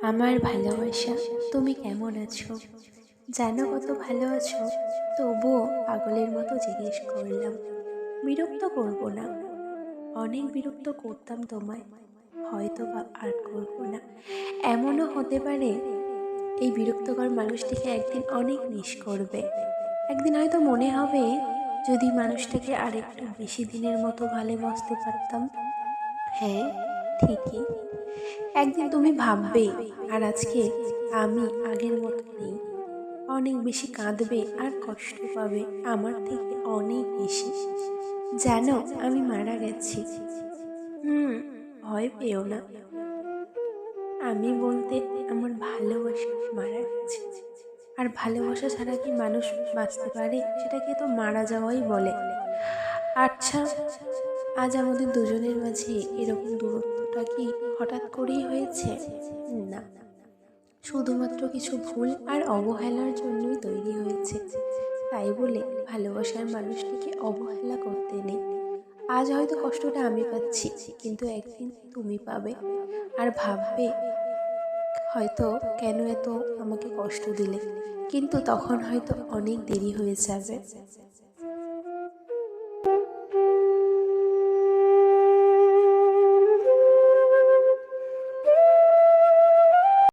আমার ভালোবাসা, তুমি কেমন আছো? জানো কত ভালো আছো, তবুও পাগলের মতো জিজ্ঞেস করলাম। বিরক্ত করব না, অনেক বিরক্ত করতাম তোমায়, হয়তো বা আর করবো না। এমনও হতে পারে এই বিরক্তকর মানুষটিকে একদিন অনেক মিস করবে। একদিন হয়তো মনে হবে যদি মানুষটাকে আর একটু বেশি দিনের মতো ভালোবাসতে পারতাম। হ্যাঁ, ঠিকই, একদিন তুমি ভাববে আর আজকে আমি আগের মতো নেই। অনেক বেশি কাঁদবে আর কষ্ট পাবে আমার থেকে অনেক বেশি। জানো আমি মারা গেছি। ভয় পেও না। আমি বলতে আমার ভালোবাসা মারা গেছে। আর ভালোবাসা ছাড়া কি মানুষ বাঁচতে পারে? সেটাকে তো মারা যাওয়াই বলে। আচ্ছা, আজ আমাদের দুজনের মাঝে এরকম দূরত্বটা কি হঠাৎ করেই হয়েছে? না, শুধুমাত্র কিছু ভুল আর অবহেলার জন্যই তৈরি হয়েছে। তাই বলে ভালোবাসার মানুষটিকে অবহেলা করতে নেই। আজ হয়তো কষ্টটা আমি পাচ্ছি, কিন্তু একদিন তুমি পাবে আর ভাববে হয়তো কেন এত আমাকে কষ্ট দিলে, কিন্তু তখন হয়তো অনেক দেরি হয়ে যাবে।